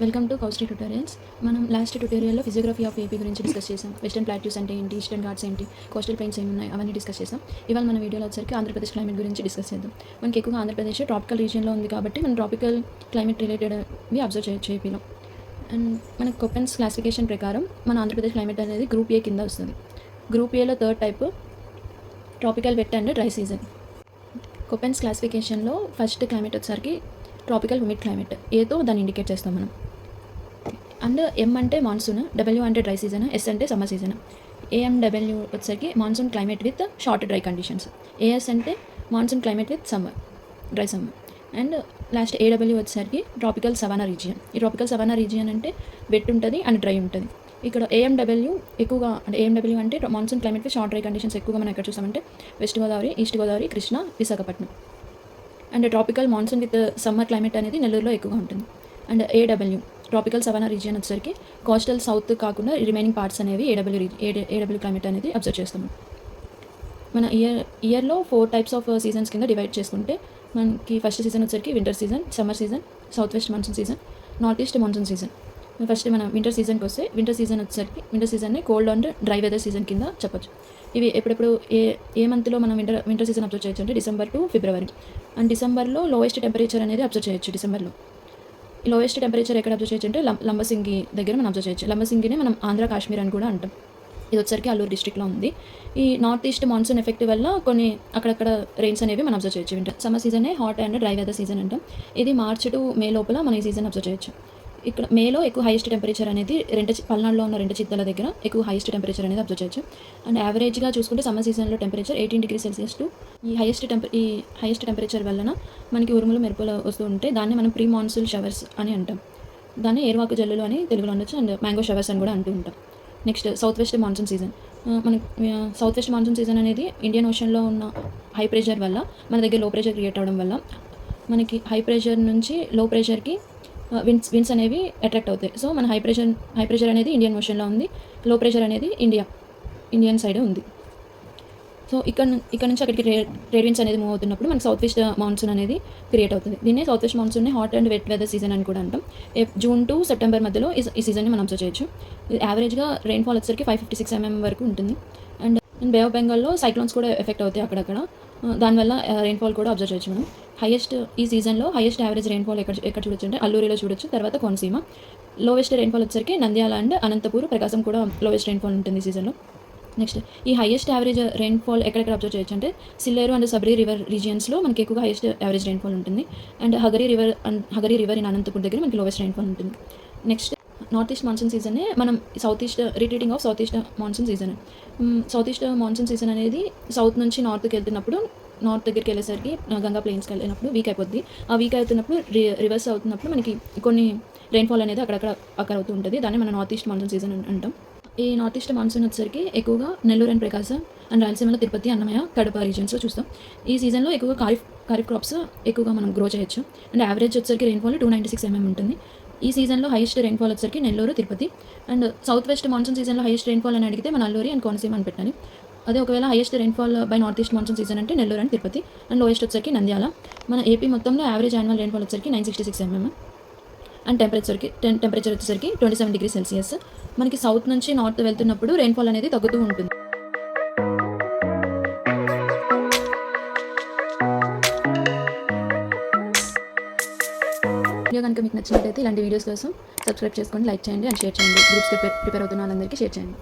Welcome to కౌస్ట్రీ tutorials. మనం last ట్యూటోరియల్లో ఫిజియోగ్రఫీ ఆఫ్ ఏపీ గురించి డిస్కస్ చేసాం. వెస్టర్న్ ప్లాట్యూస్ అంటే ఏంటి, ఈస్టర్న్ ఘాట్స్ ఏంటి, కోస్టల్ ప్లెయిన్స్ ఏమున్నాయి అవన్నీ డిస్కస్ చేసాం. ఇవాళ మన వీడియోలో వచ్చరికి ఆంధ్రప్రదేశ్ క్లైమేట్ గురించి డిస్కస్ చేద్దాం. మనకి ఎక్కువగా ఆంధ్రప్రదేశ్ ట్రాపికల్ రీజియన్లో ఉంది కాబట్టి మనం ట్రాపికల్ క్లైమేట్ రిలేటెడ్వి అబ్జర్వ్ చేయొచ్చు ఏపీలో. అండ్ మన కొపెన్స్ క్లాసిఫికేషన్ ప్రకారం మన ఆంధ్రప్రదేశ్ క్లైమేట్ అనేది గ్రూప్ ఏ కింద వస్తుంది. గ్రూప్ ఏలో third type tropical wet and dry season. Koppen's క్లాసిఫికేషన్లో ఫస్ట్ క్లైమేట్ వచ్చేసరికి ట్రాపికల్ హ్యూమిడ్ క్లైమేట్, ఏతో దాన్ని ఇండికేట్ చేస్తాం మనం. అండ్ ఎం అంటే మాన్సూన్, డబ్ల్యూ అంటే డ్రై సీజన్, ఎస్ అంటే సమ్మర్ సీజన్. ఏఎండబ్ల్యూ వచ్చేసరికి monsoon climate with short dry conditions. AS అంటే monsoon climate with summer, dry summer. And last AW వచ్చేసరికి ట్రాపికల్ సవానా రీజియన్. ఈ ట్రాపికల్ సవానా రీజియన్ అంటే wet ఉంటుంది and dry ఉంటుంది. ఇక్కడ ఏఎండబ్ల్యూ ఎక్కువగా అంటే ఏఎండబ్ల్యూ అంటే monsoon climate with short dry conditions ఎక్కువగా మనం ఎక్కడ చూసామంటే west Godavari, east Godavari, Krishna, Visakhapatnam. And tropical monsoon with summer climate అనేది నెల్లూరులో ఎక్కువగా ఉంటుంది. అండ్ ఏడబ్ల్యూ ట్రాపికల్ సవానా రీజియన్ వచ్చేసరికి కోస్టల్ సౌత్ కాకుండా రిమైనింగ్ పార్ట్స్ అనేవి ఏడబ్ల్యూ క్లైమేట్ అనేది అబ్జర్వ్ చేస్తాము. మన ఇయర్లో 4 టైప్స్ ఆఫ్ సీజన్స్ కింద డివైడ్ చేసుకుంటే మనకి ఫస్ట్ సీజన్ వచ్చేసరికి winter season, summer season, south west monsoon season, north east monsoon season. First మనం వింటర్ సీజన్కి వస్తే వింటర్ సీజన్ వచ్చేసరికి వింటర్ సీజన్ని cold and dry weather season కింద చెప్పొచ్చు. ఇవి ఎప్పుడెప్పుడు ఏ మంత్లో మనం వింటర్ సీజన్ అబ్జర్వ్ చేయొచ్చు అంటే డిసెంబర్ టు ఫిబ్రవరి. అండ్ డిసెంబర్లో లోయెస్ట్ టెంపరేచర్ అనేది అబ్జర్వ్ చేయొచ్చు. డిసెంబర్లో లోయెస్ట్ టెంపరేచర్ ఎక్కడ అబ్జర్వ్ చేయొచ్చు అంటే లంబసింగి దగ్గర మనం అబ్జర్వ్ చేయొచ్చు. లంబసింగిని మనం ఆంధ్ర కాశ్మీర్ అని కూడా అంటాం. ఇది వచ్చరికి అల్లూరు డిస్ట్రిక్ట్లో ఉంది. ఈ నార్త్ ఈస్ట్ మాన్సూన్ ఎఫెక్ట్ వల్ల కొన్ని అక్కడక్కడ రెయిన్స్ అనేవి మనం అబ్జర్వ్ చేయొచ్చు. వింటర్ సమ్మర్ సీజనే hot and dry weather season అంటాం. ఇది మార్చి టు మే లోపల మనం ఈ సీజన్ అబ్జర్వ్ చేయొచ్చు. ఇక్కడ మేలో ఎక్కువ హైయెస్ట్ టెంపరేచర్ అనేది పల్నాడులో ఉన్న 2 చిత్తల దగ్గర ఎక్కువ హైయెస్ట్ టెంపరేచర్ అనేది అబ్జర్వ్ చేయొచ్చు. అండ్ యావరేజ్గా చూసుకుంటే సమ్మర్ సీజన్లో టెంపరేచర్ 18 డిగ్రీ సెల్సియస్ టు ఈ హైయెస్ట్ టెంపరేచర్ వలన మనకి ఉరుములు మెరుపులు వస్తూ ఉంటే దాన్ని మనం ప్రీ మాన్సూన్ షవర్స్ అని అంటాం. దాన్ని ఏరువాకు జల్లులు అని తెలుగులో ఉండొచ్చు. అండ్ మ్యాంగో షవర్స్ అని కూడా అంటూ ఉంటాం. Next south west monsoon season. మనకి సౌత్ వెస్ట్ మాన్సూన్ సీజన్ అనేది ఇండియన్ ఓషన్లో ఉన్న హై ప్రెషర్ వల్ల మన దగ్గర లో ప్రెషర్ క్రియేట్ అవ్వడం వల్ల మనకి హై ప్రెషర్ నుంచి లో ప్రెషర్కి విండ్స్ అనేవి అట్రాక్ట్ అవుతాయి. సో మన హై ప్రెషర్ అనేది ఇండియన్ ఓషన్లో ఉంది, లో ప్రెషర్ అనేది ఇండియన్ సైడ్ ఉంది. సో ఇక్కడ నుంచి అక్కడికి ట్రేడ్ విండ్స్ అనేది మూవ్ అవుతున్నప్పుడు మనకి సౌత్ వెస్ట్ మాన్సూన్ అనేది క్రియేట్ అవుతుంది. దీన్ని సౌత్ వెస్ట్ మాన్సూన్ని hot and wet weather season అని కూడా అంటాం. జూన్ టు సెప్టెంబర్ మధ్యలో ఈ సీజన్ని మనం అబ్జర్వ్ చేయొచ్చు. యావరేజ్గా రెయిన్ఫాల్ వచ్చేసరికి 556 mm వరకు ఉంటుంది. అండ్ బే ఆఫ్ బెంగాల్లో సైక్లోన్స్ కూడా ఎఫెక్ట్ అవుతాయి అక్కడక్కడ. దానివల్ల రెయిన్ఫాల్ కూడా అబ్జర్వ్ చేయొచ్చు మనం. ఈ సీజన్లో హైయెస్ట్ యావరేజ్ రెయిన్ఫాల్ ఎక్కడ చూడొచ్చు అంటే అల్లూరిలో చూడొచ్చు, తర్వాత కోనసీమ. లోవెస్ట్ రెయిన్ఫాల్ వచ్చేసరికి నంద్యాల అండ్ అనంతపూర్, ప్రకాశం కూడా లోవెస్ట్ రెయిన్ఫాల్ ఉంటుంది ఈ సీజన్లో. నెక్స్ట్ ఈ హైయెస్ట్ యావరేజ్ రెయిన్ఫాల్ ఎక్కడెక్కడ అబ్జర్వ్ చేయొచ్చు అంటే సిల్లేరు అండ్ సబ్రీ రివర్ రీజియన్స్లో మనకి ఎక్కువగా హైయెస్ట్ యావరేజ్ రెయిన్ఫాల్ ఉంటుంది. And Hagari river in Anantapur దగ్గర మనకి లోవెస్ట్ రెయిన్ఫాల్ ఉంటుంది. నెక్స్ట్ నార్త్ ఈస్ట్ మాన్సూన్ సీజనే మనం retreating of south east monsoon season. South east monsoon season అనేది సౌత్ నుంచి నార్త్కి వెళ్తున్నప్పుడు, నార్త్ దగ్గరికి వెళ్ళేసరికి గంగా ప్లెయిన్స్కి వెళ్ళినప్పుడు వీక్ అయిపోద్ది. ఆ వీక్ అవుతున్నప్పుడు రివర్స్ అవుతున్నప్పుడు మనకి కొన్ని రెయిన్ఫాల్ అనేది అక్కడ అవుతూ ఉంటుంది. దాన్ని మనం నార్త్ ఈస్ట్ మాన్సూన్ సీజన్ అంటాం. ఈ నార్త్ ఈస్ట్ మాన్సూన్ వచ్చేసరికి ఎక్కువగా నెల్లూరు అండ్ ప్రకాశం అండ్ రాయలసీమలో తిరుపతి, అన్నమయ్య, కడప రీజన్స్లో చూస్తాం. ఈ సీజన్లో ఎక్కువగా ఖరీఫ్ క్రాప్స్ ఎక్కువగా మనం గ్రో చేయొచ్చు. అండ్ యావరేజ్ వచ్చేసరికి రెయిన్ఫాల్ 296 mm ఉంటుంది. ఈ సీజన్లో హైయెస్ట్ రెయిన్ఫాల్ వచ్చేసరికి Nellore, Tirupati. And south west monsoon సీజన్లో హైయెస్ట్ రెయిన్ఫాల్ అని అడిగితే మన అల్లూరి అండ్ కోనసీమ అని పెట్టాలి. అదే ఒకవేళ highest rainfall by north east monsoon season అంటే Nellore and Tirupati. And lowest వచ్చేసరికి నంద్యాల. మన ఏపీ మొత్తంలో యావరేజ్ యాన్యువల్ రెయిన్ఫాల్ వచ్చేసరికి 966 mm. అండ్ టెంపరేచర్ వచ్చేసరికి 27 డిగ్రీ సెల్సియస్. మనకి సౌత్ నుంచి నార్త్ వెళ్తున్నప్పుడు రెయిన్ఫాల్ అనేది తగ్గుతూ ఉంటుంది. వీడియో కనుక మీకు నచ్చినట్లయితే ఇలాంటి వీడియోస్ కోసం సబ్స్క్రైబ్ చేసుకోండి, లైక్ చేయండి అండ్ షేర్ చేయండి. గ్రూప్స్కి ప్రిపేర్ అవుతున్న వాళ్ళందరికీ షేర్ చేయండి.